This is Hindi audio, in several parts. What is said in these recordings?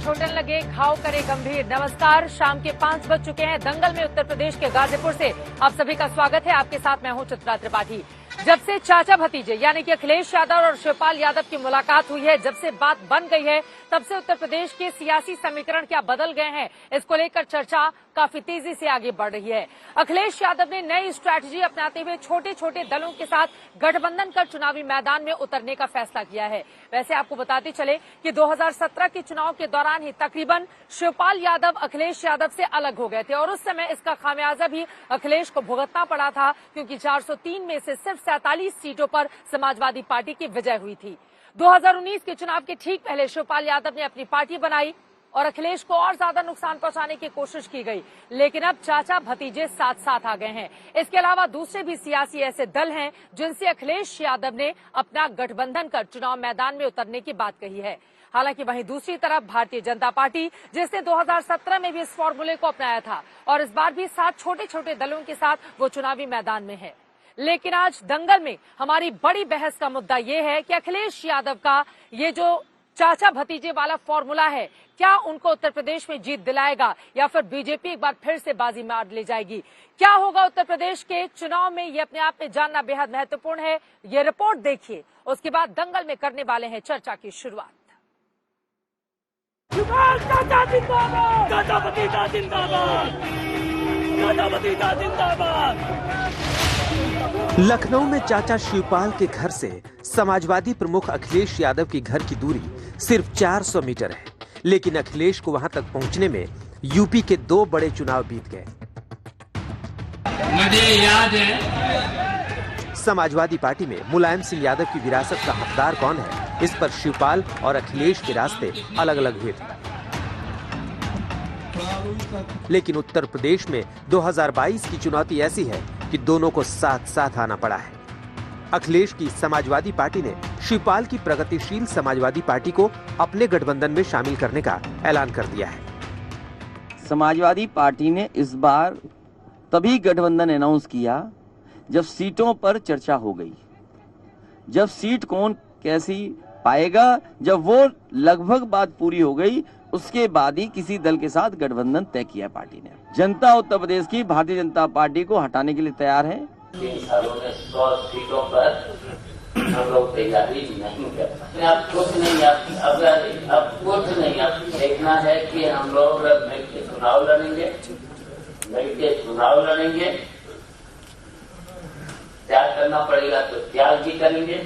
छोटन लगे घाव करे गंभीर। नमस्कार, शाम के 5 बज चुके हैं। दंगल में उत्तर प्रदेश के गाजीपुर से आप सभी का स्वागत है। आपके साथ मैं हूं चित्रा त्रिपाठी। जब से चाचा भतीजे यानी कि अखिलेश यादव और शिवपाल यादव की मुलाकात हुई है, जब से बात बन गई है, तब से उत्तर प्रदेश के सियासी समीकरण क्या बदल गए हैं, इसको लेकर चर्चा काफी तेजी से आगे बढ़ रही है। अखिलेश यादव ने नई स्ट्रैटेजी अपनाते हुए छोटे छोटे दलों के साथ गठबंधन कर चुनावी मैदान में उतरने का फैसला किया है। वैसे आपको बताते चले कि 2017 के चुनाव के दौरान ही तकरीबन शिवपाल यादव अखिलेश यादव से अलग हो गए थे और उस समय इसका खामियाजा भी अखिलेश को भुगतना पड़ा था, क्योंकि 403 में से सिर्फ 47 सीटों पर समाजवादी पार्टी की विजय हुई थी। 2019 के चुनाव के ठीक पहले शिवपाल यादव ने अपनी पार्टी बनाई और अखिलेश को और ज्यादा नुकसान पहुंचाने की कोशिश की गई, लेकिन अब चाचा भतीजे साथ साथ आ गए हैं। इसके अलावा दूसरे भी सियासी ऐसे दल हैं जिनसे अखिलेश यादव ने अपना गठबंधन कर चुनाव मैदान में उतरने की बात कही है। हालांकि वहीं दूसरी तरफ भारतीय जनता पार्टी, जिसने 2017 में भी इस फॉर्मूले को अपनाया था और इस बार भी 7 छोटे छोटे दलों के साथ वो चुनावी मैदान में है। लेकिन आज दंगल में हमारी बड़ी बहस का मुद्दा ये है कि अखिलेश यादव का ये जो चाचा भतीजे वाला फॉर्मूला है, क्या उनको उत्तर प्रदेश में जीत दिलाएगा या फिर बीजेपी एक बार फिर से बाजी मार ले जाएगी? क्या होगा उत्तर प्रदेश के चुनाव में, ये अपने आप में जानना बेहद महत्वपूर्ण है। ये रिपोर्ट देखिए, उसके बाद दंगल में करने वाले हैं चर्चा की शुरुआत। चाचा जिंदाबाद, चाचा भतीजा जिंदाबाद, चाचा भतीजा जिंदाबाद। लखनऊ में चाचा शिवपाल के घर से समाजवादी प्रमुख अखिलेश यादव के घर की दूरी सिर्फ 400 मीटर है, लेकिन अखिलेश को वहां तक पहुंचने में यूपी के 2 बड़े चुनाव बीत गए। मुझे याद है समाजवादी पार्टी में मुलायम सिंह यादव की विरासत का हकदार कौन है, इस पर शिवपाल और अखिलेश के रास्ते अलग अलग हुए थे। लेकिन उत्तर प्रदेश में 2022 की चुनौती ऐसी है कि दोनों को साथ साथ आना पड़ा है। अखिलेश की समाजवादी पार्टी ने शिवपाल की प्रगतिशील समाजवादी पार्टी को अपने गठबंधन में शामिल करने का ऐलान कर दिया है। समाजवादी पार्टी ने इस बार तभी गठबंधन अनाउंस किया जब सीटों पर चर्चा हो गई, जब सीट कौन कैसी पाएगा, जब वो लगभग बात पूरी हो गई, उसके बाद ही किसी दल के साथ गठबंधन तय किया पार्टी ने। जनता उत्तर प्रदेश की भारतीय जनता पार्टी को हटाने के लिए तैयार है। 3 सालों में 100 सीटों पर हम लोग तैयारी नहीं कर पाए। अब कुछ नहीं, अब कुछ नहीं, अब देखना है कि हम लोग मिलकर चुनाव लड़ेंगे, त्याग करना पड़ेगा तो त्याग भी करेंगे।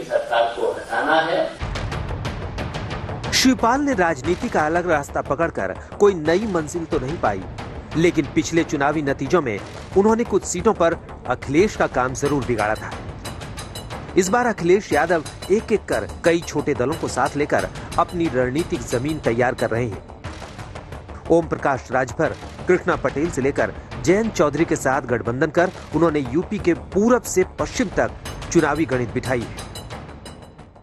सरकार को हटाना है। शिवपाल ने राजनीति का अलग रास्ता पकड़कर कोई नई मंजिल तो नहीं पाई, लेकिन पिछले चुनावी नतीजों में उन्होंने कुछ सीटों पर अखिलेश का काम जरूर बिगाड़ा था। इस बार अखिलेश यादव एक एक कर कई छोटे दलों को साथ लेकर अपनी रणनीतिक जमीन तैयार कर रहे हैं। ओम प्रकाश राजभर, कृष्णा पटेल से लेकर जयंत चौधरी के साथ गठबंधन कर उन्होंने यूपी के पूरब से पश्चिम तक चुनावी गणित बिठाई है।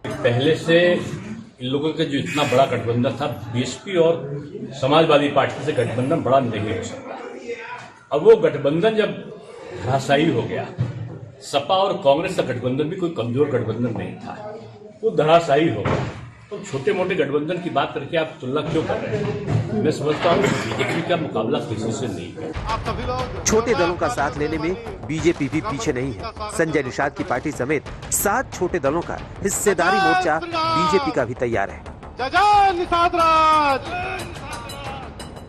पहले से इन लोगों का जो इतना बड़ा गठबंधन था, बीएसपी और समाजवादी पार्टी से गठबंधन बड़ा नहीं हो सकता। अब वो गठबंधन जब धराशायी हो गया, सपा और कांग्रेस का गठबंधन भी कोई कमजोर गठबंधन नहीं था, वो धराशायी हो गया। तो छोटे मोटे गठबंधन की बात करके आप तुलना क्यों कर रहे हैं? मैं समझता हूँ बीजेपी का मुकाबला किसी से नहीं है। छोटे दलों का साथ लेने में बीजेपी भी पीछे नहीं है। संजय निषाद की पार्टी समेत 7 छोटे दलों का हिस्सेदारी मोर्चा बीजेपी का भी तैयार है।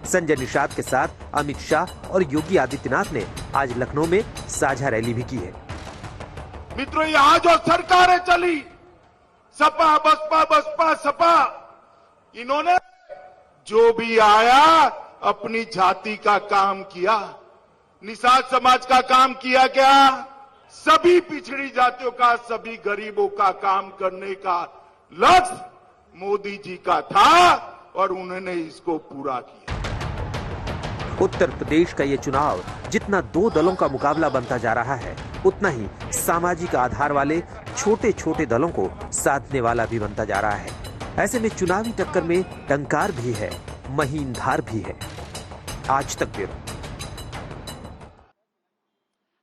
संजय निषाद के साथ अमित शाह और योगी आदित्यनाथ ने आज लखनऊ में साझा रैली भी की है। मित्रों, यहाँ जो सरकारें चली, सपा बसपा सपा, इन्होंने जो भी आया अपनी जाति का काम किया, निषाद समाज का काम किया। क्या सभी पिछड़ी जातियों का, सभी गरीबों का काम करने का लक्ष्य मोदी जी का था और उन्होंने इसको पूरा किया। उत्तर प्रदेश का ये चुनाव जितना 2 दलों का मुकाबला बनता जा रहा है, उतना ही सामाजिक आधार वाले छोटे छोटे दलों को साधने वाला भी बनता जा रहा है। ऐसे में चुनावी टक्कर में टंकार भी है, महीन धार भी है। आज तक ब्यूरो।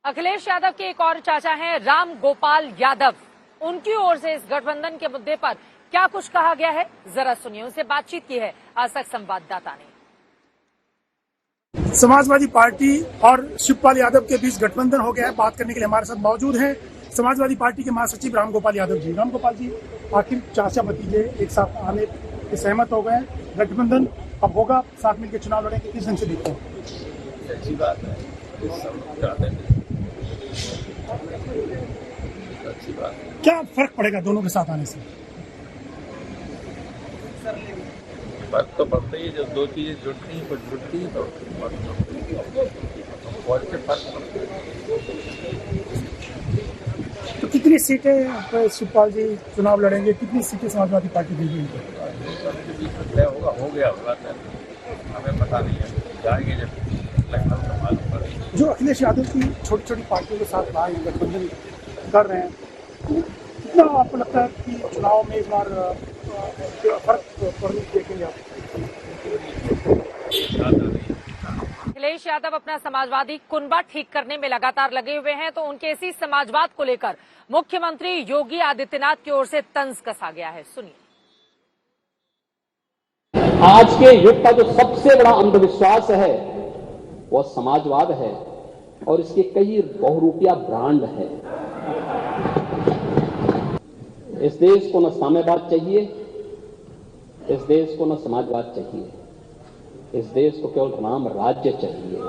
अखिलेश यादव के एक और चाचा हैं राम गोपाल यादव। उनकी ओर से इस गठबंधन के मुद्दे पर क्या कुछ कहा गया है, जरा सुनिए। उनसे बातचीत की है आज तक संवाददाता ने। समाजवादी पार्टी और शिवपाल यादव के बीच गठबंधन हो गया है। बात करने के लिए हमारे साथ मौजूद हैं समाजवादी पार्टी के महासचिव रामगोपाल यादव जी। रामगोपाल जी, आखिर चाचा भतीजे एक साथ आने के सहमत हो गए, गठबंधन अब होगा, साथ मिलकर चुनाव लड़ेंगे, किस ढंग से देखते हैं? अच्छी बात है, अच्छी बात है। क्या फर्क पड़ेगा दोनों के साथ आने से? फर्क तो पड़ता ही है, जब दो चीजें जुड़ती हैं कुछ जुड़ती है तो पॉजिटिव फर्क पड़ता है। तो कितनी सीटें शिवपाल जी चुनाव लड़ेंगे, कितनी सीटें समाजवादी पार्टी देगी? हो गया होगा, हमें पता नहीं है, जाएंगे जब लखनऊ का मालूम पड़ेगा। जो अखिलेश यादव की छोटी छोटी पार्टियों के साथ आए गठबंधन कर रहे हैं, कितना आपको लगता है कि चुनाव में इस बार फर्क देखेंगे आप? अखिलेश यादव अपना समाजवादी कुनबा ठीक करने में लगातार लगे हुए हैं, तो उनके इसी समाजवाद को लेकर मुख्यमंत्री योगी आदित्यनाथ की ओर से तंज कसा गया है। सुनिए। आज के युग का जो सबसे बड़ा अंधविश्वास है वो समाजवाद है और इसके कई बहुरूपिया ब्रांड है। इस देश को न साम्यवाद चाहिए, इस देश को न समाजवाद चाहिए, इस देश को केवल राम राज्य चाहिए।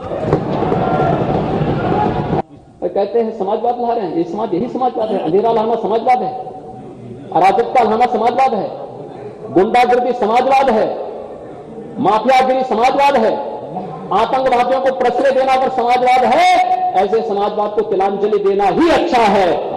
और कहते हैं समाजवाद ला रहे हैं, ये समाज यही समाजवाद है। अंधेरा लाना समाजवाद है, अराजकता लाना समाजवाद है, गुंडागर्दी समाजवाद है, माफियागिरी समाजवाद है, आतंकवादियों को प्रश्रय देना अगर समाजवाद है, ऐसे समाजवाद को तिलांजलि देना ही अच्छा है।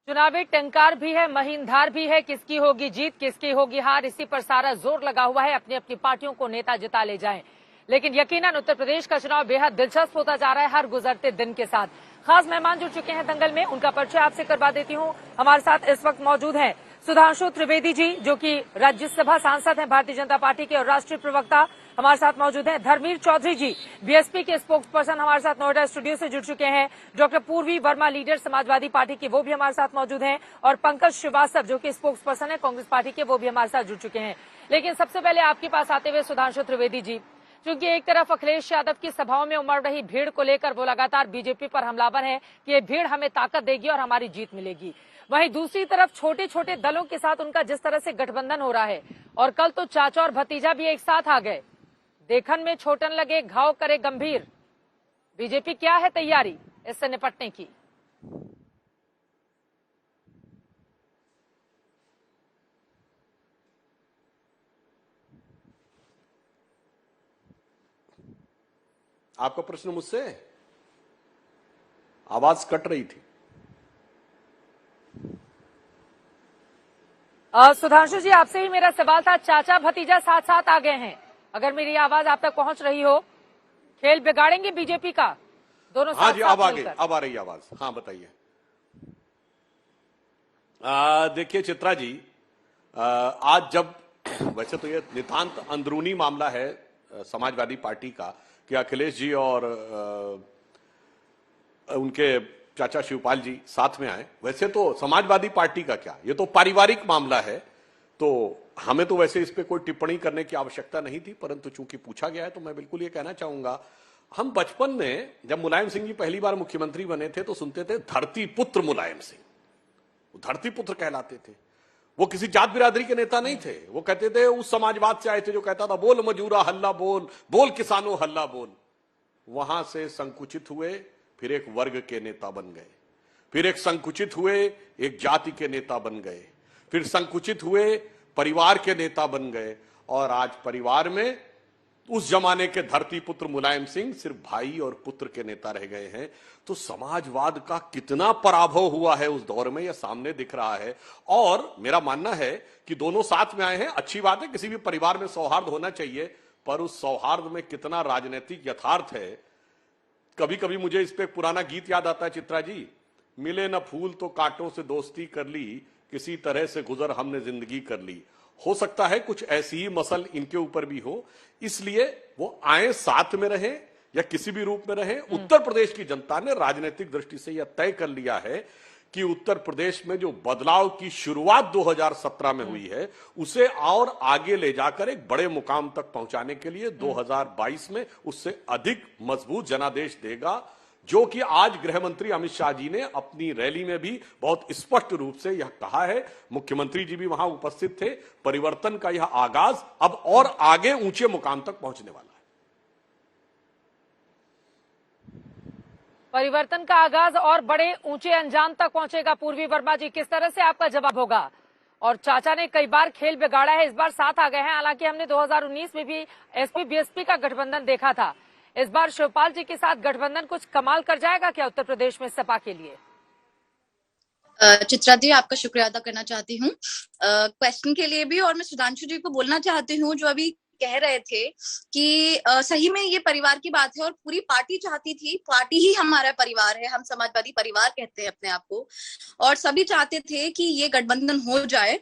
चुनावी टंकार भी है, महीनधार भी है, किसकी होगी जीत, किसकी होगी हार, इसी पर सारा जोर लगा हुआ है। अपनी अपनी पार्टियों को नेता जिता ले जाएं, लेकिन यकीनन उत्तर प्रदेश का चुनाव बेहद दिलचस्प होता जा रहा है हर गुजरते दिन के साथ। खास मेहमान जुड़ चुके हैं दंगल में, उनका परिचय आपसे करवा देती हूँ। हमारे साथ इस वक्त मौजूद हैं सुधांशु त्रिवेदी जी, जो कि राज्यसभा सांसद हैं भारतीय जनता पार्टी के और राष्ट्रीय प्रवक्ता हमारे साथ मौजूद हैं। धर्मवीर चौधरी जी, बीएसपी के स्पोक्स पर्सन हमारे साथ नोएडा स्टूडियो से जुड़ चुके हैं। डॉक्टर पूर्वी वर्मा, लीडर समाजवादी पार्टी के, वो भी हमारे साथ मौजूद हैं। और पंकज श्रीवास्तव, जो कि स्पोक्स पर्सन है कांग्रेस पार्टी के, वो भी हमारे साथ जुड़ चुके हैं। लेकिन सबसे पहले आपके पास आते हुए सुधांशु त्रिवेदी जी, क्योंकि एक तरफ अखिलेश यादव की सभाओं में उमड़ रही भीड़ को लेकर वो लगातार बीजेपी पर हमलावर हैं कि ये भीड़ हमें ताकत देगी और हमारी जीत मिलेगी, वहीं दूसरी तरफ छोटे छोटे दलों के साथ उनका जिस तरह से गठबंधन हो रहा है, और कल तो चाचा और भतीजा भी एक साथ आ गए। देखन में छोटन लगे, घाव करे गंभीर। बीजेपी क्या है तैयारी इससे निपटने की? आपका प्रश्न मुझसे? आवाज कट रही थी। सुधांशु जी, आपसे ही मेरा सवाल था। चाचा भतीजा साथ साथ आ गए हैं, अगर मेरी आवाज आप तक पहुंच रही हो। खेल बिगाड़ेंगे बीजेपी का दोनों साथ? हाँ जी, अब आ रही आवाज। हाँ बताइए। देखिए चित्रा जी, आज जब वैसे तो ये नितांत अंदरूनी मामला है समाजवादी पार्टी का कि अखिलेश जी और उनके चाचा शिवपाल जी साथ में आए। वैसे तो समाजवादी पार्टी का क्या, ये तो पारिवारिक मामला है, तो हमें तो वैसे इस पे कोई टिप्पणी करने की आवश्यकता नहीं थी, परंतु चूंकि पूछा गया है तो मैं बिल्कुल ये कहना चाहूंगा। हम बचपन में जब मुलायम सिंह जी पहली बार मुख्यमंत्री बने थे तो सुनते थे धरती पुत्र मुलायम सिंह, वो धरती पुत्र कहलाते थे। वो किसी जात बिरादरी के नेता नहीं थे, वो कहते थे उस समाजवाद से आए थे जो कहता था बोल मजूरा हल्ला बोल, बोल किसानों हल्ला बोल। वहां से संकुचित हुए, फिर एक वर्ग के नेता बन गए, फिर एक संकुचित हुए, एक जाति के नेता बन गए, फिर संकुचित हुए, परिवार के नेता बन गए, और आज परिवार में उस जमाने के धरती पुत्र मुलायम सिंह सिर्फ भाई और पुत्र के नेता रह गए हैं। तो समाजवाद का कितना पराभव हुआ है उस दौर में, यह सामने दिख रहा है। और मेरा मानना है कि दोनों साथ में आए हैं, अच्छी बात है, किसी भी परिवार में सौहार्द होना चाहिए, पर उस सौहार्द में कितना राजनीतिक यथार्थ है। कभी कभी मुझे इस पे पुराना गीत याद आता है चित्रा जी, मिले न फूल तो कांटों से दोस्ती कर ली, किसी तरह से गुजर हमने जिंदगी कर ली। हो सकता है कुछ ऐसी ही मसल इनके ऊपर भी हो, इसलिए वो आए साथ में रहे या किसी भी रूप में रहे। उत्तर प्रदेश की जनता ने राजनीतिक दृष्टि से यह तय कर लिया है कि उत्तर प्रदेश में जो बदलाव की शुरुआत 2017 में हुई है उसे और आगे ले जाकर एक बड़े मुकाम तक पहुंचाने के लिए 2022 में उससे अधिक मजबूत जनादेश देगा, जो कि आज गृह मंत्री अमित शाह जी ने अपनी रैली में भी बहुत स्पष्ट रूप से यह कहा है। मुख्यमंत्री जी भी वहां उपस्थित थे। परिवर्तन का यह आगाज अब और आगे ऊंचे मुकाम तक पहुंचने वाला है। परिवर्तन का आगाज और बड़े ऊंचे अंजाम तक पहुंचेगा। पूर्वी वर्मा जी, किस तरह से आपका जवाब होगा? और चाचा ने कई बार खेल बिगाड़ा है, इस बार साथ आ गए हैं। हालांकि हमने 2019 में भी एसपी बीएसपी का गठबंधन देखा था। इस बार शिवपाल जी के साथ गठबंधन कुछ कमाल कर जाएगा क्या उत्तर प्रदेश में सपा के लिए? चित्रा जी, आपका शुक्रिया अदा करना चाहती हूँ क्वेश्चन के लिए भी, और मैं सुधांशु जी को बोलना चाहती हूँ जो अभी कह रहे थे कि सही में ये परिवार की बात है और पूरी पार्टी चाहती थी, पार्टी ही हमारा परिवार है, हम समाजवादी परिवार कहते हैं अपने आप को, और सभी चाहते थे कि ये गठबंधन हो जाए।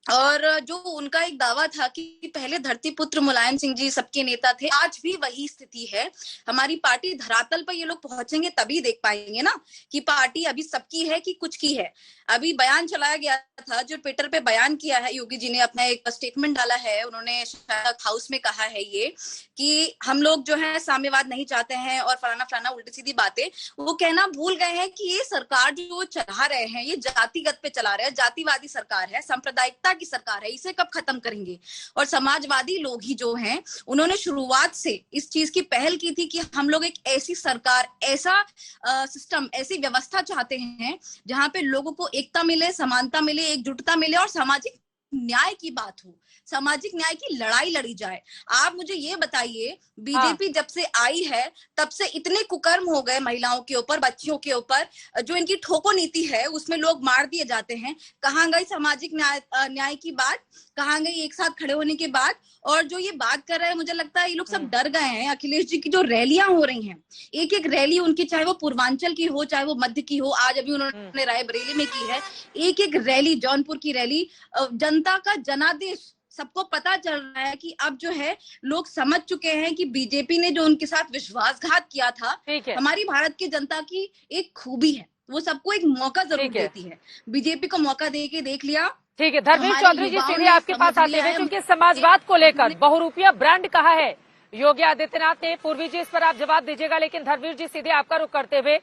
और जो उनका एक दावा था कि पहले धरती पुत्र मुलायम सिंह जी सबके नेता थे, आज भी वही स्थिति है। हमारी पार्टी धरातल पर ये लोग पहुंचेंगे तभी देख पाएंगे ना कि पार्टी अभी सबकी है कि कुछ की है। अभी बयान चलाया गया था, जो ट्विटर पे बयान किया है योगी जी ने, अपना एक स्टेटमेंट डाला है, उन्होंने शायद हाउस में कहा है ये कि हम लोग जो है साम्यवाद नहीं चाहते हैं और फलाना फलाना उल्टी सीधी बातें। वो कहना भूल गए हैं कि ये सरकार जो चला रहे हैं ये जातिगत पे चला रहे हैं, जातिवादी सरकार है, सांप्रदायिकता की सरकार है, इसे कब खत्म करेंगे? और समाजवादी लोग ही जो हैं उन्होंने शुरुआत से इस चीज की पहल की थी कि हम लोग एक ऐसी सरकार, ऐसा सिस्टम, ऐसी व्यवस्था चाहते हैं जहां पे लोगों को एकता मिले, समानता मिले, एकजुटता मिले और सामाजिक न्याय की बात हो, सामाजिक न्याय की लड़ाई लड़ी जाए। आप मुझे ये बताइए, बीजेपी जब से आई है तब से इतने कुकर्म हो गए महिलाओं के ऊपर, बच्चियों के ऊपर, जो इनकी ठोको नीति है उसमें लोग मार दिए जाते हैं। कहाँ गई सामाजिक न्याय की बात? कहाँ गई एक साथ खड़े होने की बात? और जो ये बात कर रहे हैं, मुझे लगता है ये लोग सब डर गए हैं। अखिलेश जी की जो रैलियां हो रही हैं, एक एक रैली उनकी, चाहे वो पूर्वांचल की हो, चाहे वो मध्य की हो, आज अभी उन्होंने रायबरेली में की है, एक एक रैली, जौनपुर की रैली, जनता का जनादेश, सबको पता चल रहा है कि अब जो है लोग समझ चुके हैं कि बीजेपी ने जो उनके साथ विश्वासघात किया था, हमारी भारत की जनता की एक खूबी है, वो सबको एक मौका जरूर देती है। बीजेपी को मौका दे के देख लिया। ठीक है, धर्मेंद्र चौधरी जी सीधे आपके पास आते हैं, क्योंकि समाजवाद को लेकर बहुरूपिया ब्रांड कहा है योगी आदित्यनाथ ने। पूर्वी जी, इस पर आप जवाब दीजिएगा, लेकिन धर्मेंद्र जी सीधे आपका रुख करते हुए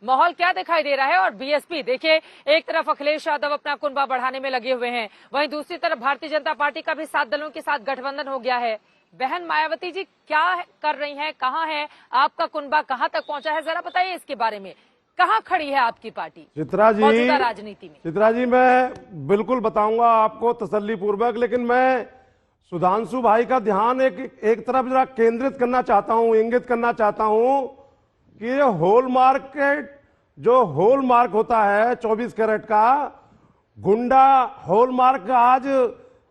माहौल क्या दिखाई दे रहा है? और बीएसपी देखिए, एक तरफ अखिलेश यादव अपना कुनबा बढ़ाने में लगे हुए हैं, वहीं दूसरी तरफ भारतीय जनता पार्टी का भी 7 दलों के साथ गठबंधन हो गया है। बहन मायावती जी क्या कर रही हैं, कहाँ है आपका कुनबा, कहाँ तक पहुंचा है, जरा बताइए इसके बारे में। कहाँ खड़ी है आपकी पार्टी चित्रा जी मौजूदा राजनीति में? चित्रा जी, मैं बिल्कुल बताऊंगा आपको तसल्ली पूर्वक, लेकिन मैं सुधांशु भाई का ध्यान एक तरफ जरा केंद्रित करना चाहता हूं, इंगित करना चाहता हूं कि ये हॉलमार्क के जो हॉलमार्क होता है 24 कैरेट का गुंडा हॉलमार्क आज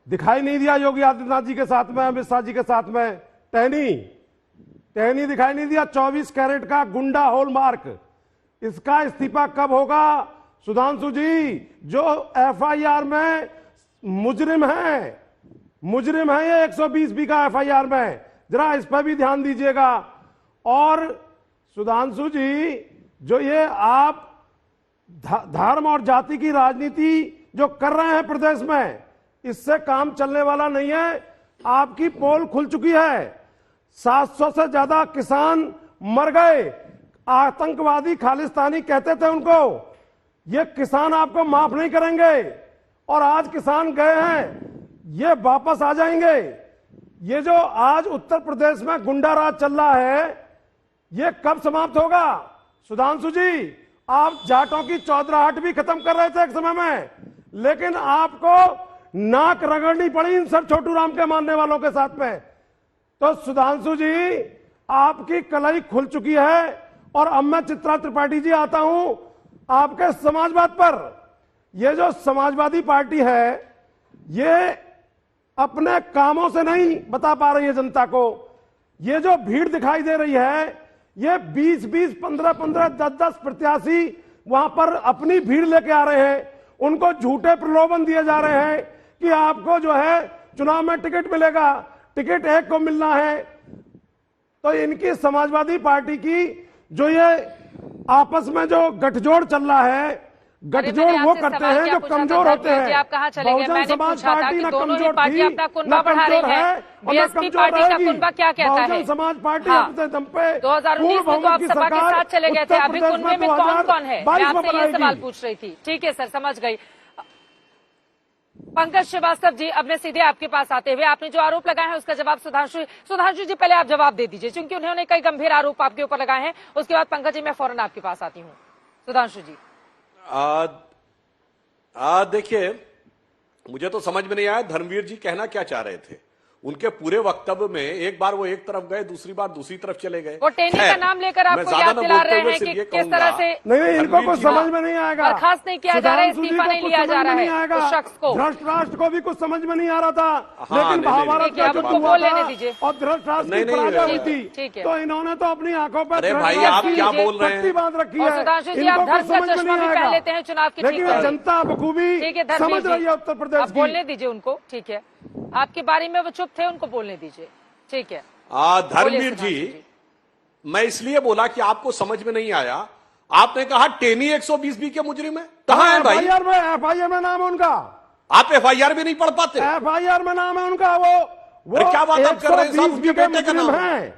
दिखाई नहीं दिया योगी आदित्यनाथ जी के साथ में, अमित शाह जी के साथ में। टहनी दिखाई नहीं दिया। 24 कैरेट का गुंडा हॉलमार्क, इसका इस्तीफा कब होगा? सुधांशु जी, जो एफआईआर में मुजरिम है ये 120B का एफआईआर में, जरा इस पर भी ध्यान दीजिएगा। और सुधांशु जी, जो ये आप धर्म और जाति की राजनीति जो कर रहे हैं प्रदेश में, इससे काम चलने वाला नहीं है। आपकी पोल खुल चुकी है, 700 से ज्यादा किसान मर गए, आतंकवादी खालिस्तानी कहते थे उनको। ये किसान आपको माफ नहीं करेंगे, और आज किसान गए हैं, ये वापस आ जाएंगे। ये जो आज उत्तर प्रदेश में गुंडा राज चल रहा है, ये कब समाप्त होगा? सुधांशु जी, आप जाटों की चौधराहट भी खत्म कर रहे थे एक समय में, लेकिन आपको नाक रगड़नी पड़ी इन सब छोटू राम के मानने वालों के साथ में। तो सुधांशु जी, आपकी कलई खुल चुकी है। और अब मैं चित्रा त्रिपाठी जी आता हूं आपके समाजवाद पर। ये जो समाजवादी पार्टी है, ये अपने कामों से नहीं बता पा रही है जनता को। ये जो भीड़ दिखाई दे रही है, ये 20-20, 15-15, 10-10 प्रत्याशी वहां पर अपनी भीड़ लेके आ रहे हैं, उनको झूठे प्रलोभन दिए जा रहे हैं कि आपको जो है चुनाव में टिकट मिलेगा, टिकट एक को मिलना है। तो इनकी समाजवादी पार्टी की जो ये आपस में जो गठजोड़ चल रहा है, गठजोड़ वो करते हैं जो कमजोर होते हैं। आप कहाँ चले गए? मैंने पूछा था कि दोनों ही पार्टी अपना न कुनबा बढ़ा रही कमजोर है। बीएसपी पार्टी का कुनबा क्या कहता है? बहुजन समाज पार्टी हाँ। अपने दम पे 2019 में तो आप सपा के साथ चले गए थे, अभी कुनबे में कौन कौन है? मैं आपसे ये सवाल पूछ रही थी। ठीक है सर, समझ गई। पंकज श्रीवास्तव जी, अब मैं सीधे आपके पास आते हुए, आपने जो आरोप लगाए हैं उसका जवाब सुधांशु जी पहले आप जवाब दे दीजिए, क्योंकि उन्होंने कई गंभीर आरोप आपके ऊपर लगाए हैं। उसके बाद पंकज जी मैं फौरन आपके पास आती हूँ। सुधांशु जी। देखिए, मुझे तो समझ में नहीं आया धर्मवीर जी कहना क्या चाह रहे थे। उनके पूरे वक्तव्य में एक बार वो एक तरफ गए, दूसरी बार दूसरी तरफ चले गए। वो टेनी का नाम लेकर आपको याद दिला रहे हैं कि किस तरह से नहीं, इनको कुछ समझ में नहीं आएगा। बर्खास्त नहीं किया जा रहा है, इस्तीफा नहीं लिया जा रहा है उस शख्स को। धृतराष्ट्र को भी कुछ समझ में नहीं आ रहा था, हाँ, लेकिन महाभारत का युद्ध हुआ था और धृतराष्ट्र की पराजय हुई थी, तो इन्होंने तो अपनी आंखों पर अरे भाई आप क्या बोल रहे हैं? बांध रखी है। सुधांशु जी, आप धर्म का चश्मा भी पहन लेते हैं चुनाव के, लेकिन जनता बखूबी समझ रही है उत्तर प्रदेश की। बोलने दीजिए उनको, ठीक है। आपके बारे में वो चुप थे, उनको बोलने दीजिए, ठीक है। धर्मवीर जी, मैं इसलिए बोला कि आपको समझ में नहीं आया। आपने कहा टेनी 120B के मुजरिम है, कहां है भाई? एफआईआर में नाम है उनका। आप एफआईआर भी नहीं पढ़ पाते? एफआईआर में नाम है उनका। वो क्या बात आप कर रहे हैं साहब? उनके बेटे का नाम है।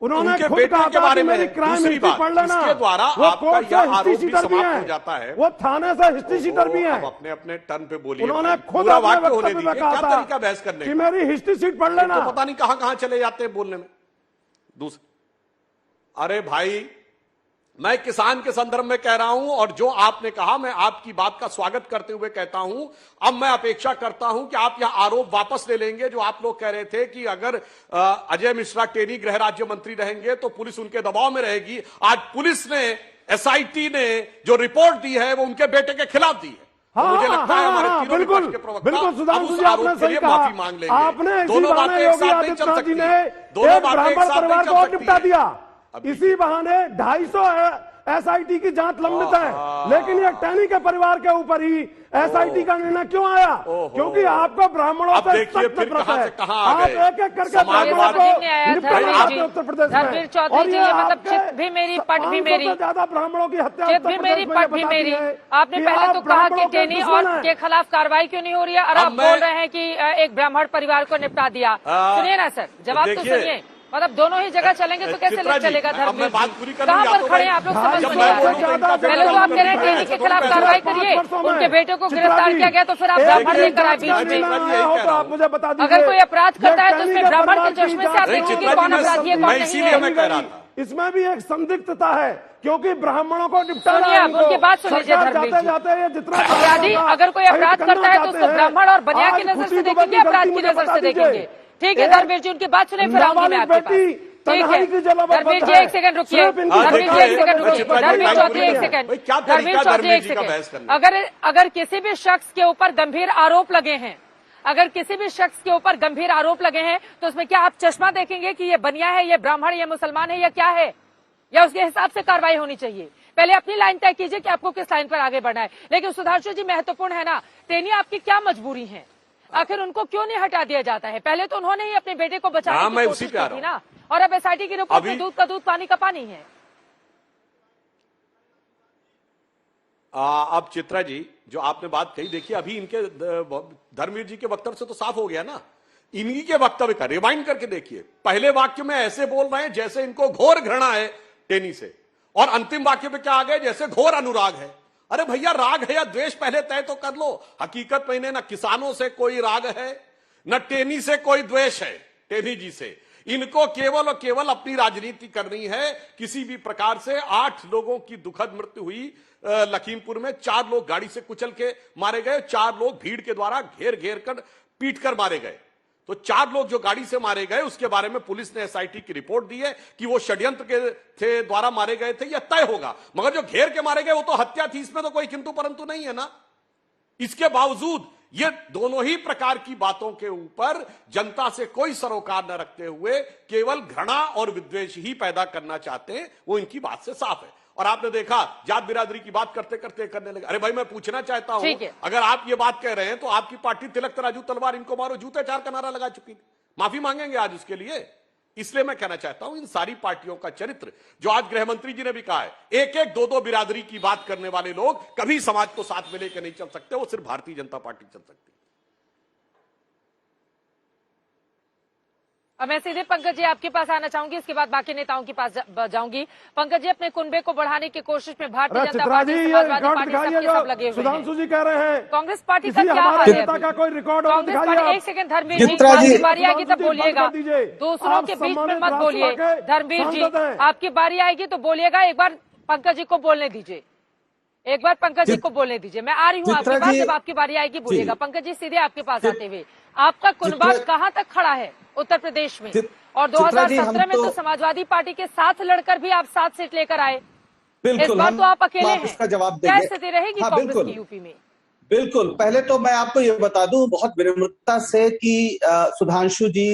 उन्होंने उनके खुद बेटे कहा के था बारे कि में मेरी क्राइम दूसरी हिस्ट्री बात, पढ़ लेना। इसके द्वारा वो आपका कोर्ट से यह हिस्ट्री आरोप भी शीटर भी समाप्त हो है, जाता है। वो थाने से हिस्ट्री शीटर भी है। अब अपने अपने टर्न पे बोलिए। उन्होंने खुद पूरा अपने वाक्य होने वक्तव्य में दीजिए। कहा क्या था तरीका बहस करने कि का? मेरी हिस्ट्री शीट पढ़ लेना। तो पता नहीं कहां कहां चले जाते हैं बोलने में। अरे भाई, मैं किसान के संदर्भ में कह रहा हूं, और जो आपने कहा मैं आपकी बात का स्वागत करते हुए कहता हूं। अब मैं अपेक्षा करता हूं कि आप यह आरोप वापस ले लेंगे जो आप लोग कह रहे थे कि अगर अजय मिश्रा टेनी गृह राज्य मंत्री रहेंगे तो पुलिस उनके दबाव में रहेगी। आज पुलिस ने, एसआईटी ने जो रिपोर्ट दी है वो उनके बेटे के खिलाफ दी है। तो मुझे लगता है हमारे तीनों विपक्ष के प्रवक्ता अब उस आरोप के लिए माफी मांग लेंगे। दोनों बातें एक साथ नहीं चल सकती। दोनों बातें एक साथ नहीं चल सकती। इसी बहाने 250 एसआईटी की जांच लंबित है, लेकिन ये टैनी के परिवार के ऊपर ही एसआईटी का निर्णय क्यों आया? क्योंकि आपको ब्राह्मणों से देखिए फिर कहां से कहां आ गए। आप एक एक करके ब्राह्मणों को निपटाते उत्तर प्रदेश में। धर्मवीर चौधरी जी, ये मतलब चित भी मेरी पट भी मेरी, ज्यादा ब्राह्मणों की हत्या चित भी मेरी पट भी मेरी। आपने पहले तो कहा कि टेनी और के खिलाफ कार्रवाई क्यों नहीं हो रही है, और आप बोल रहे हैं कि एक ब्राह्मण परिवार को निपटा दिया। सुनिए ना सर, जवाब तो सुनिए। मतलब दोनों ही जगह चलेंगे तो कैसे चलेगा? धर्मवीर जी कहां पर खड़े हैं आप लोग? समझ नहीं आ रहा। पहले तो आप कह रहे हैं टेनी के खिलाफ कार्रवाई करिए, उनके बेटे को गिरफ्तार किया गया, तो फिर आप ब्राह्मण लेकर आए बीच में। आप मुझे बता दीजिए, अगर कोई अपराध करता है तो उसमें ब्राह्मण के चश्मे से आप देखेंगे कौन अपराधी है कौन नहीं है। इसमें भी एक संदिग्धता है, क्योंकि ब्राह्मणों को निपटाना है। उनकी बात सुन लीजिए धर्मवीर जी। जाते जितना अपराधी अगर कोई अपराध करता है तो उसको ब्राह्मण और बनिया की नजर से देखेंगे, अपराध की नजर से देखेंगे। ठीक है धर्मवीर जी, उनकी बात सुनिए, फिर आऊंगी मैं आपके पास। ठीक है धर्मवीर जी, एक सेकंड रुकिए। धर्मवीर जी एक सेकंड रुकिए। धर्मवीर चौधरी एक सेकंड। धर्मवीर चौधरी एक सेकंड। अगर किसी भी शख्स के ऊपर गंभीर आरोप लगे हैं, अगर किसी भी शख्स के ऊपर गंभीर आरोप लगे हैं, तो उसमें क्या आप चश्मा देखेंगे कि ये बनिया है, ये ब्राह्मण, ये मुसलमान है, या क्या है, या उसके हिसाब से कार्रवाई होनी चाहिए? पहले अपनी लाइन तय कीजिए कि आपको किस लाइन पर आगे बढ़ना है। लेकिन सुधांशु जी, महत्वपूर्ण है ना, टेनी आपकी क्या मजबूरी है? आखिर उनको क्यों नहीं हटा दिया जाता है? पहले तो उन्होंने ही अपने बेटे को बचाने की कोशिश की थी ना, और अब एसआईटी की रिपोर्ट में दूध का दूध पानी का पानी है। अब चित्रा जी, जो आपने बात कही, देखिए अभी इनके धर्मवीर जी के वक्तव्य से तो साफ हो गया ना। इन्हीं के वक्तव्य का रिवाइंड करके देखिए। पहले वाक्य में ऐसे बोल रहे हैं जैसे इनको घोर घृणा है टेनी से, और अंतिम वाक्य में क्या आ गए, जैसे घोर अनुराग है। अरे भैया, राग है या द्वेष पहले तय तो कर लो। हकीकत में इन्हें न किसानों से कोई राग है, न टेनी से कोई द्वेष है, टेनी जी से। इनको केवल और केवल अपनी राजनीति करनी है। किसी भी प्रकार से 8 लोगों की दुखद मृत्यु हुई लखीमपुर में। 4 लोग गाड़ी से कुचल के मारे गए, 4 लोग भीड़ के द्वारा घेर घेर कर पीट कर मारे गए। तो 4 लोग जो गाड़ी से मारे गए, उसके बारे में पुलिस ने एसआईटी की रिपोर्ट दी है कि वो षड्यंत्र के थे द्वारा मारे गए थे, यह तय होगा। मगर जो घेर के मारे गए वो तो हत्या थी, इसमें तो कोई किंतु परंतु नहीं है ना। इसके बावजूद ये दोनों ही प्रकार की बातों के ऊपर जनता से कोई सरोकार न रखते हुए केवल घृणा और विद्वेष ही पैदा करना चाहते हैं, वो इनकी बात से साफ है। और आपने देखा जात बिरादरी की बात करते करते करने लगे। अरे भाई, मैं पूछना चाहता हूं, अगर आप ये बात कह रहे हैं तो आपकी पार्टी तिलक तराजू तलवार इनको मारो जूते 4 का नारा लगा चुकी थी। माफी मांगेंगे आज उसके लिए? इसलिए मैं कहना चाहता हूं इन सारी पार्टियों का चरित्र, जो आज गृह मंत्री जी ने भी कहा है, एक एक दो दो बिरादरी की बात करने वाले लोग कभी समाज को साथ में लेकर नहीं चल सकते, वो सिर्फ भारतीय जनता पार्टी चल सकती है। अब मैं सीधे पंकज जी आपके पास आना चाहूंगी, इसके बाद बाकी नेताओं के पास जाऊंगी। पंकज जी, अपने कुनबे को बढ़ाने की कोशिश में भारतीय जनता पार्टी, समाजवादी पार्टी सबके सब लगे हुए सुधांशु जी कह रहे हैं कांग्रेस पार्टी का क्या हाल है? का कोई रिकॉर्ड कांग्रेस पार्टी, एक सेकंड धर्मवीर जी, आपकी बारी आएगी तब बोलिएगा, दूसरों के बीच में मत बोलिए। धर्मवीर जी, आपकी बारी आएगी तो बोलिएगा, एक बार पंकज जी को बोलने दीजिए, एक बार पंकज जी को बोलने दीजिए। मैं आ रही हूँ आपके पास, जब आपकी बारी आएगी बोलिएगा। पंकज जी, सीधे आपके पास आते हुए, आपका कुनबा कहाँ तक खड़ा है उत्तर प्रदेश में? और 2017 में तो समाजवादी पार्टी के साथ लड़कर भी आप 7 सीट लेकर आए, इस बार तो आप अकेले हैं। इसका जवाब क्या देंगे। स्थिति रहेगी कांग्रेस की यूपी में? बिल्कुल, पहले तो मैं आपको ये बता दूं बहुत विनम्रता से कि सुधांशु जी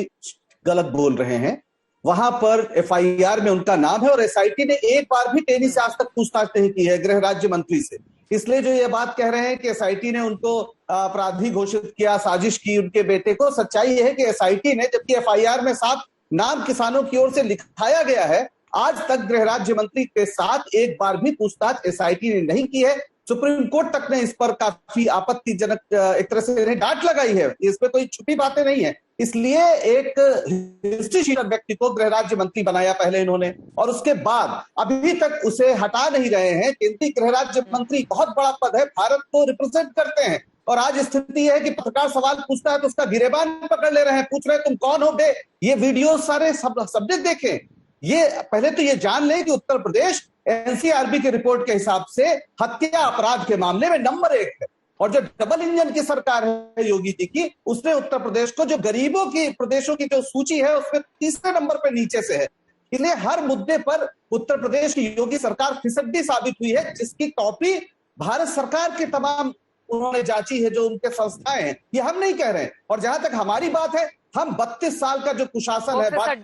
गलत बोल रहे हैं। वहां पर एफआईआर में उनका नाम है और एसआईटी ने एक बार भी टेनी से आज तक पूछताछ नहीं की है गृह राज्य मंत्री से। इसलिए जो ये बात कह रहे हैं कि एसआईटी ने उनको अपराधी घोषित किया, साजिश की उनके बेटे को, सच्चाई यह है कि एसआईटी ने, जबकि एफआईआर में साफ नाम किसानों की ओर से लिखाया गया है, आज तक गृह राज्य मंत्री के साथ एक बार भी पूछताछ एसआईटी ने नहीं की है। सुप्रीम कोर्ट तक ने इस पर काफी आपत्तिजनक एक तरह से डांट लगाई है, इसमें कोई छुपी बातें नहीं है। इसलिए एक हिस्ट्रीशीटर व्यक्ति को गृह राज्य मंत्री बनाया पहले इन्होंने, और उसके बाद अभी तक उसे हटा नहीं रहे हैं। केंद्रीय गृह राज्य मंत्री बहुत बड़ा पद है, भारत को रिप्रेजेंट करते हैं, और आज स्थिति है कि पत्रकार सवाल पूछता है तो उसका गिरेबान पकड़ ले रहे हैं, पूछ रहे हैं तुम कौन हो बे। ये वीडियो सारे सब्जेक्ट देखें। ये पहले तो ये जान लें कि उत्तर प्रदेश एनसीआरबी की रिपोर्ट के हिसाब से हत्या अपराध के मामले में नंबर 1 है, और जो डबल इंजन की सरकार है योगी जी की, उसने उत्तर प्रदेश को, जो गरीबों की प्रदेशों की जो सूची है उसमें तीसरे नंबर पर नीचे से है। इसलिए हर मुद्दे पर उत्तर प्रदेश की योगी सरकार फिसड्डी साबित हुई है, जिसकी कॉपी भारत सरकार के तमाम उन्होंने जांची है, जो उनके संस्थाएं हैं, ये हम नहीं कह रहे हैं। और जहां तक हमारी बात है, हम 32 साल का जो कुशासन है, बसपा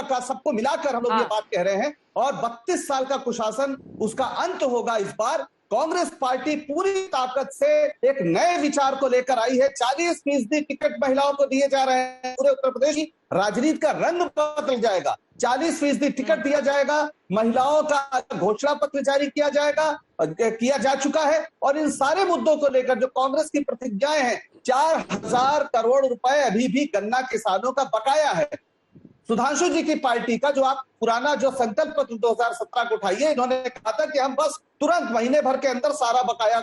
का, सबको मिलाकर हम लोग ये बात कह रहे हैं, और 32 साल का कुशासन, उसका अंत होगा इस बार। कांग्रेस पार्टी पूरी ताकत से एक नए विचार को लेकर आई है। 40% टिकट महिलाओं को दिए जा रहे हैं। पूरे उत्तर प्रदेश की राजनीति का रंग बदल जाएगा। 40% टिकट दिया जाएगा, महिलाओं का घोषणा पत्र जारी किया जा चुका है, और इन सारे मुद्दों को लेकर जो कांग्रेस की प्रतिज्ञाएं हैं, 4000 करोड़ रुपए अभी भी गन्ना किसानों का बकाया है। सुधांशु जी की पार्टी का जो आप पुराना जो संकल्प पत्र 2017 को उठाइए, इन्होंने कहा था कि हम बस तुरंत महीने भर के अंदर सारा बकाया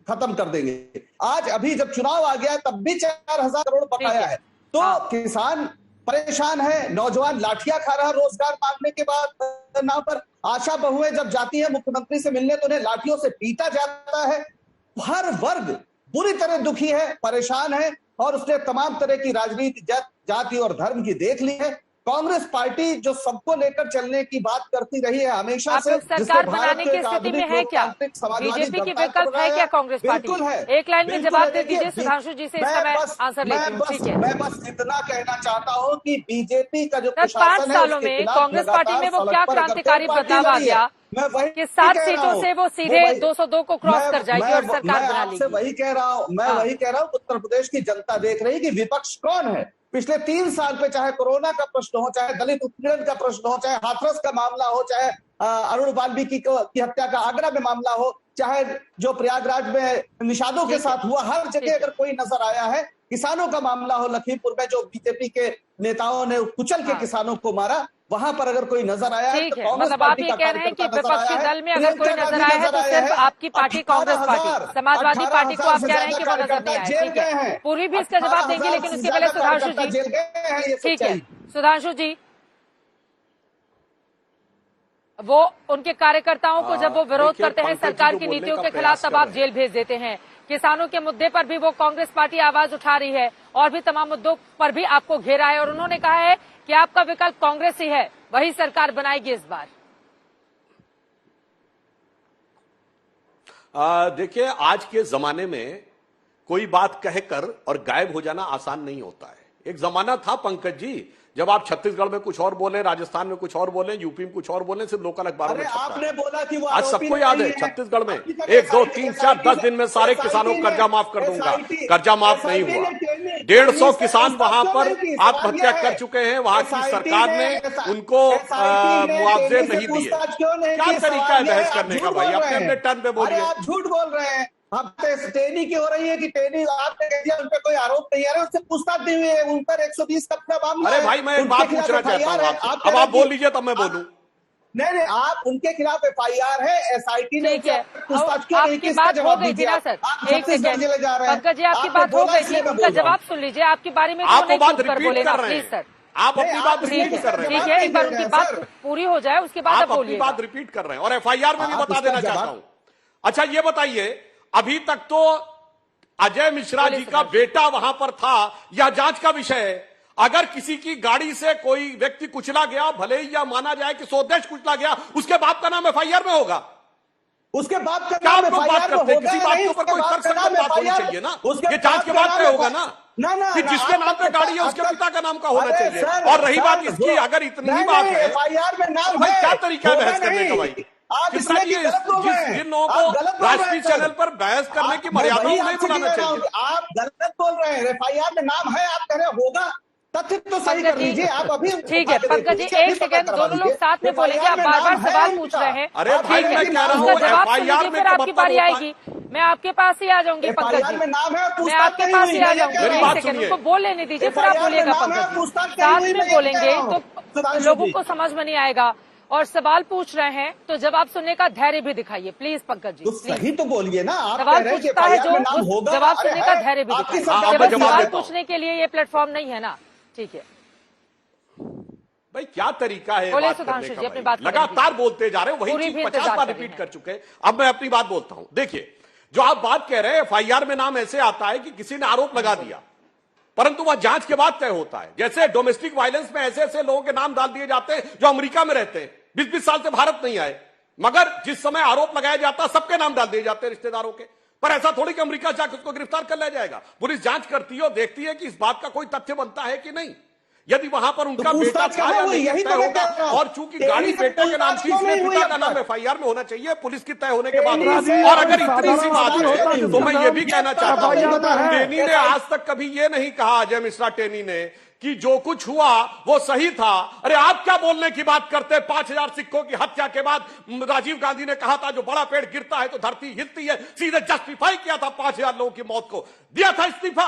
खत्म कर देंगे। आज अभी जब चुनाव आ गया तब भी 4000 करोड़ बकाया है। तो किसान परेशान है, नौजवान लाठियां खा रहा रोजगार मांगने के बाद नाम पर। आशा बहुएं जब जाती है मुख्यमंत्री से मिलने तो उन्हें लाठियों से पीटा जाता है। हर वर्ग बुरी तरह दुखी है, परेशान है, और उसने तमाम तरह की राजनीति, जाति और धर्म की देख ली है। कांग्रेस पार्टी जो सबको लेकर चलने की बात करती रही है हमेशा से, सरकार बनाने की स्थिति में है क्या? बीजेपी की विकल्प है क्या कांग्रेस पार्टी? एक लाइन में जवाब दे दीजिए सुधांशु जी से, इसका मैं आंसर लेती हूं। ठीक है, मैं बस इतना कहना चाहता हूं कि बीजेपी का जो 5 सालों में कांग्रेस पार्टी में वो क्या क्रांतिकारी बदलाव आ गया कि 7 सीटों से वो सीधे 202 को क्रॉस कर जाएगी और सरकार बना लेगी? वही कह रहा हूँ, मैं वही कह रहा हूँ। उत्तर प्रदेश की जनता देख रही है कि विपक्ष कौन है। पिछले 3 साल पे चाहे कोरोना का प्रश्न हो, चाहे दलित उत्पीड़न का प्रश्न हो, चाहे हाथरस का मामला हो, चाहे अरुण वाल्मीकि की हत्या का आगरा में मामला हो, चाहे जो प्रयागराज में निषादों के साथ हुआ, हर जगह अगर कोई नजर आया है। किसानों का मामला हो, लखीमपुर में जो बीजेपी के नेताओं ने कुचल के किसानों को मारा, वहां पर अगर कोई नजर आया है तो मतलब आप ये कह रहे हैं कि विपक्षी दल में अगर कोई नजर आया है तो सिर्फ आपकी party Congress party, Samajwadi party को आप कह रहे हैं कि वो नजर नहीं आया। ठीक है, पूरी भी इसका जवाब देंगे, लेकिन उसके पहले सुधांशु जी। ठीक है सुधांशु जी, वो उनके कार्यकर्ताओं को जब वो विरोध करते हैं सरकार की नीतियों के खिलाफ, तब आप जेल भेज देते हैं। किसानों के मुद्दे पर भी वो कांग्रेस पार्टी आवाज उठा रही है, और भी तमाम मुद्दों पर भी आपको घेरा है, और उन्होंने कहा है कि आपका विकल्प कांग्रेस ही है, वही सरकार बनाएगी इस बार। देखिए, आज के जमाने में कोई बात कहकर और गायब हो जाना आसान नहीं होता है। एक जमाना था पंकज जी जब आप छत्तीसगढ़ में कुछ और बोले, राजस्थान में कुछ और बोले, यूपी में कुछ और बोले, सिर्फ लोकल अखबारों में छपता है। आपने बोला कि वो आज सबको याद है छत्तीसगढ़ में 1, 2, 3, 4, 10 दिन में सारे किसानों को कर्जा माफ कर दूंगा। कर्जा माफ नहीं हुआ। 150 किसान वहां पर आत्महत्या कर चुके हैं। वहां की सरकार ने उनको मुआवजे नहीं दिए। क्या तरीका है बहस करने का भाई? अपने अपने टर्न पे बोलिए। आप झूठ बोल रहे हैं। अब टेनी की हो रही है कि टेनी आपने कह दिया उन पर कोई आरोप नहीं आ रहा, उससे पूछताछ नहीं हुई है, उन पर 120 का मामला। अरे भाई मैं एक बात पूछना चाहता हूँ आपसे। अब आप बोल लीजिए तब मैं बोलूं। नहीं, आप उनके खिलाफ FIR है, SIT ने पूछताछ क्यों नहीं की? आपकी बात हो गई थी ना सर, एक सेकंड पंकज जी, आपकी बात हो गई थी, उनका जवाब सुन लीजिए। आपकी बारे में आप बात रिपीट कर रहे हैं सर, आप अपनी बात रिपीट कर रहे हैं। ठीक है, एक बार उनकी बात पूरी हो जाए उसके बाद आप अपनी बात रिपीट कर रहे हैं और FIR में भी बता देना चाहता हूं। अच्छा ये बताइए, अभी तक तो अजय मिश्रा जी का बेटा वहां पर था, यह जांच का विषय है। अगर किसी की गाड़ी से कोई व्यक्ति कुचला गया, भले ही यह माना जाए कि स्वदेश कुचला गया, उसके बाप का नाम FIR में होगा। उसके बाप का नाम बात करते हैं, किसी बात के ऊपर कोई तर्क संगत बात होनी चाहिए ना। ये जांच के बाद में होगा ना कि जिसके नाम पे गाड़ी है उसके पिता का नाम का होना चाहिए। और रही बात इसकी, अगर इतनी ही बात है तो भाई क्या तरीका है बहस करने का? भाई कितना जिन लोगों को राष्ट्रीय चैनल पर बहस करने की मर्यादा नहीं बनाना चाहिए। आप गलत बोल रहे हैं। FIR में नाम है, आप कह रहे होगा, तथ्य तो सही कर लीजिए आप अभी। ठीक है पंकज जी, एक सेकंड, दोनों लोग साथ में बोलेंगे। आप बार बार सवाल पूछ रहे हैं। अरे भाई मैं कह रहा हूँ जवाब सुनिए, फिर आपकी बारी आएगी। मैं आपके पास ही आ जाऊंगी पंकज जी, मैं आपके पास ही आ जाऊंगी। एक सेकंड उनको बोल लेने दीजिए, फिर आप बोलिएगा पंकज जी। साथ में बोलेंगे तो लोगों को समझ में नहीं आएगा। और सवाल पूछ रहे हैं तो जवाब सुनने का धैर्य भी दिखाइए प्लीज पंकज जी। सही तो बोलिए ना, आप सवाल पूछता है जो जवाब सुनने का धैर्य भी दिखाइए। सवाल पूछने के लिए ये प्लेटफॉर्म नहीं है ना। ठीक है भाई, क्या तरीका है बोले बात सुधांशु करने जी, का? अपनी बात लगातार बोलते जा रहे हैं, वही चीज 50 बार रिपीट कर चुके हैं। अब मैं अपनी बात बोलता हूं। देखिए, जो आप बात कह रहे हैं, FIR में नाम ऐसे आता है कि किसी ने आरोप लगा दिया, परंतु वह जांच के बाद तय होता है। जैसे डोमेस्टिक वायलेंस में ऐसे ऐसे लोगों के नाम डाल दिए जाते हैं जो अमेरिका में रहते हैं, 20-20 साल से भारत नहीं आए, मगर जिस समय आरोप लगाया जाता है सबके नाम डाल दिए जाते हैं रिश्तेदारों के। पर ऐसा थोड़ी कि अमेरिका जाकर उसको गिरफ्तार कर लिया जाएगा। पुलिस जांच करती है और देखती है कि इस बात का कोई तथ्य बनता है कि नहीं। यदि वहां पर उनका बेटा था या नहीं तय होगा। और चूंकि गाड़ी बेटे के नाम थी, इसलिए पिता का नाम FIR में होना चाहिए पुलिस की तय होने के बाद। और अगर इतनी सी बात है तो मैं ये भी कहना चाहता हूं, टेनी ने आज तक कभी ये नहीं कहा, अजय मिश्रा टेनी ने, कि जो कुछ हुआ वो सही था। अरे आप क्या बोलने की बात करते हैं? 5000 सिखों की हत्या के बाद राजीव गांधी ने कहा था जो बड़ा पेड़ गिरता है तो धरती हिलती है, सीधे जस्टिफाई किया था 5000 लोगों की मौत को, दिया था इस्तीफा।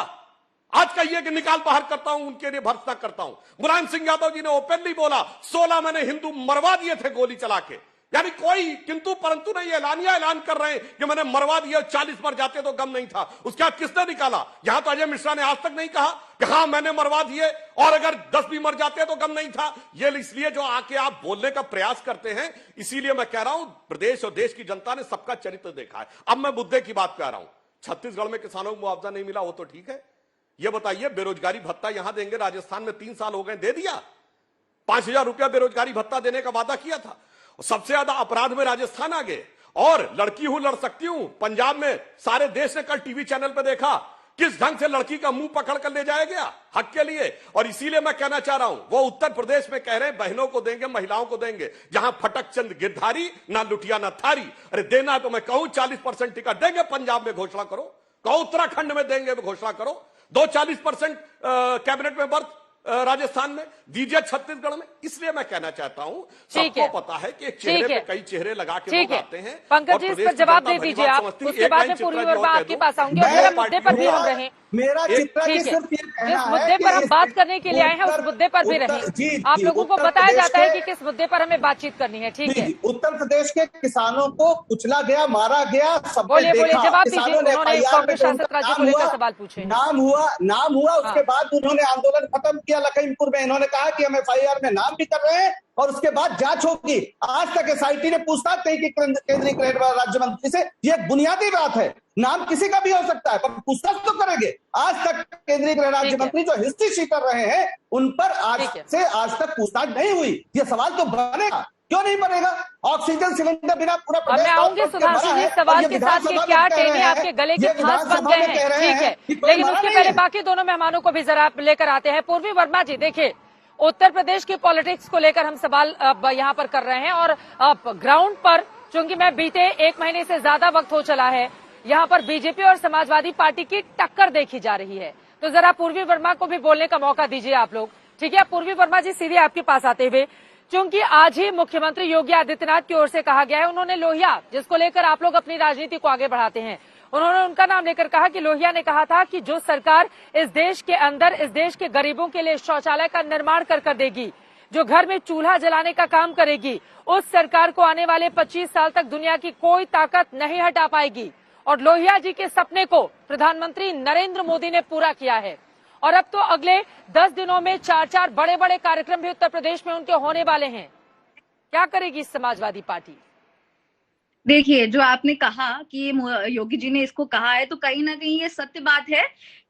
आज कहिए कि निकाल बाहर करता हूं, उनके लिए भर्त्सना करता हूं। मुलायम सिंह यादव जी ने ओपनली बोला 16 मैंने हिंदू मरवा दिए थे गोली चला के। यानी कोई किंतु परंतु नहीं, एलानिया ऐलान कर रहे हैं कि मैंने मरवा दिया, 40 मर जाते तो गम नहीं था। उसके बाद किसने निकाला? यहां तो अजय मिश्रा ने आज तक नहीं कहा कि हाँ मैंने मरवा दिए और अगर 10 भी मर जाते तो गम नहीं था। ये इसलिए जो आके आप बोलने का प्रयास करते हैं, इसीलिए मैं कह रहा हूं प्रदेश और देश की जनता ने सबका चरित्र देखा है। अब मैं मुद्दे की बात कर रहा हूं। छत्तीसगढ़ में किसानों को मुआवजा नहीं मिला, वो तो ठीक है। ये बताइए, बेरोजगारी भत्ता यहां देंगे, राजस्थान में 3 साल हो गए, दे दिया। 5000 रुपया बेरोजगारी भत्ता देने का वादा किया था। सबसे ज्यादा अपराध में राजस्थान आ गए। और लड़की हूं लड़ सकती हूं, पंजाब में सारे देश ने कल टीवी चैनल पर देखा किस ढंग से लड़की का मुंह पकड़ कर ले जाया गया हक के लिए। और इसीलिए मैं कहना चाह रहा हूं, वो उत्तर प्रदेश में कह रहे हैं बहनों को देंगे, महिलाओं को देंगे, जहां फटक चंद गिरधारी ना लुटिया ना थारी। अरे देना तो मैं कहूं 40% टिकट देंगे, पंजाब में घोषणा करो, कहो उत्तराखंड में देंगे घोषणा करो, 40% कैबिनेट में बर्थ राजस्थान में दीजिए, छत्तीसगढ़ में। इसलिए मैं कहना चाहता हूं, सबको पता है कि एक चेहरे पे कई चेहरे लगा के लोग आते हैं। पंकज जी, इस पर जवाब दे दीजिए आप, उसके बाद में पूरी और बात आपके पास आऊंगी। और मेरे मुद्दे पर भी हम रहें, मेरा ठीक है, जिस मुद्दे पर हम बात करने के लिए आए हैं उस मुद्दे पर भी रहें। आप लोगों को बताया जाता है कि किस मुद्दे पर हमें बातचीत करनी है। ठीक है, उत्तर प्रदेश के किसानों को कुचला गया, मारा गया, सब बोलिए जवाब दीजिए। उन्होंने कांग्रेस शासित राज्य को लेकर सवाल पूछे, नाम हुआ उसके बाद उन्होंने आंदोलन खत्म किया लखीमपुर में। इन्होंने कहा कि हम FIR में नाम भी कर रहे हैं और उसके बाद जांच होगी। आज तक SIT ने पूछताछ नहीं की केंद्रीय गृह राज्य मंत्री से। ये बुनियादी बात है, नाम किसी का भी हो सकता है पर पूछताछ तो करेंगे। आज तक केंद्रीय गृह राज्य मंत्री जो हिस्ट्री शीट कर रहे हैं उन पर आज तक पूछताछ नहीं हुई। ये सवाल तो बनेगा, क्यों नहीं बनेगा? ऑक्सीजन सिलेंडर बिना पूरा प्रदेश। मैं आऊंगी सुधांशु जी सवाल के साथ कि क्या टेनी आपके गले के फांस बन गए हैं? ठीक है, लेकिन उसके पहले बाकी दोनों मेहमानों को भी जरा लेकर आते हैं। पूर्वी वर्मा जी, देखिए उत्तर प्रदेश की पॉलिटिक्स को लेकर हम सवाल अब यहाँ पर कर रहे हैं और ग्राउंड पर, चूंकि मैं बीते 1 महीने से ज्यादा वक्त हो चला है, यहाँ पर बीजेपी और समाजवादी पार्टी की टक्कर देखी जा रही है। तो जरा पूर्वी वर्मा को भी बोलने का मौका दीजिए आप लोग। ठीक है पूर्वी वर्मा जी, सीधे आपके पास आते हुए, क्योंकि आज ही मुख्यमंत्री योगी आदित्यनाथ की ओर से कहा गया है, उन्होंने लोहिया, जिसको लेकर आप लोग अपनी राजनीति को आगे बढ़ाते हैं, उन्होंने उनका नाम लेकर कहा कि लोहिया ने कहा था कि जो सरकार इस देश के अंदर इस देश के गरीबों के लिए शौचालय का निर्माण कर देगी, जो घर में चूल्हा जलाने का काम करेगी, उस सरकार को आने वाले 25 साल तक दुनिया की कोई ताकत नहीं हटा पाएगी। और लोहिया जी के सपने को प्रधानमंत्री नरेंद्र मोदी ने पूरा किया है और अब तो अगले 10 दिनों में 4 बड़े बड़े कार्यक्रम भी उत्तर प्रदेश में उनके होने वाले हैं। क्या करेगी समाजवादी पार्टी? देखिए, जो आपने कहा कि योगी जी ने इसको कहा है, तो कहीं ना कहीं ये सत्य बात है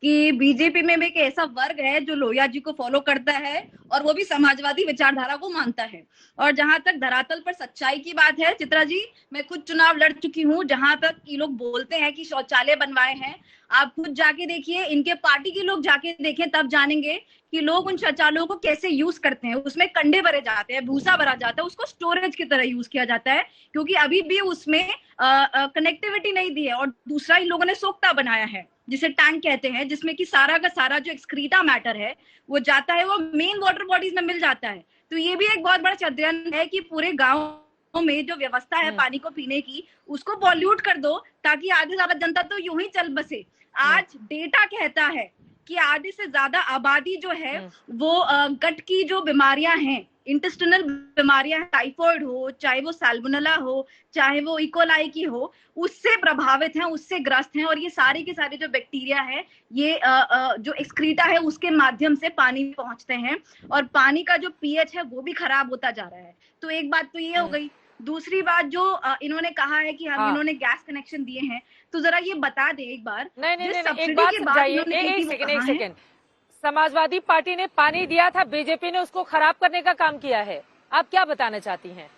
कि बीजेपी में भी एक ऐसा वर्ग है जो लोहिया जी को फॉलो करता है और वो भी समाजवादी विचारधारा को मानता है। और जहां तक धरातल पर सच्चाई की बात है, चित्रा जी, मैं खुद चुनाव लड़ चुकी हूं, जहां तक ये लोग बोलते हैं कि शौचालय बनवाए हैं, आप खुद जाके देखिए, इनके पार्टी के लोग जाके देखें, तब जानेंगे कि लोग उन शौचालयों को कैसे यूज करते हैं। उसमें कंडे भरे जाते हैं, भूसा भरा जाता है, उसको स्टोरेज की तरह यूज किया जाता है, क्योंकि अभी भी उसमें कनेक्टिविटी नहीं दी है। और दूसरा, इन लोगों ने सोख्ता बनाया है, जिसे टैंक कहते हैं, जिसमें कि सारा का सारा जो एक्सक्रीटा मैटर है वो जाता है, वो मेन वाटर बॉडीज में मिल जाता है। तो ये भी एक बहुत बड़ा षड्यंत्र है कि पूरे गाँव में जो व्यवस्था है पानी को पीने की, उसको पॉल्यूट कर दो ताकि आधे से ज्यादा जनता तो यूं ही चल बसे। आज डेटा कहता है कि आधे से ज्यादा आबादी जो है वो गट की जो बीमारियां हैं, इंटेस्टिनल बीमारियां, टाइफाइड हो, चाहे वो सैल्मोनेला हो, चाहे वो इकोलाई की हो, उससे प्रभावित हैं, उससे ग्रस्त हैं। और ये सारे के सारे जो बैक्टीरिया है, ये जो एक्सक्रीटा है उसके माध्यम से पानी में पहुंचते हैं और पानी का जो पीएच है वो भी खराब होता जा रहा है। तो एक बात तो ये हो गई। दूसरी बात, जो इन्होंने कहा है कि हम इन्होंने गैस कनेक्शन दिए हैं, तो जरा ये बता दे एक बार। नहीं, एक बात समझाइए, एक सेकेंड। समाजवादी पार्टी ने पानी दिया था, बीजेपी ने उसको खराब करने का काम किया है। आप क्या बताना चाहती हैं?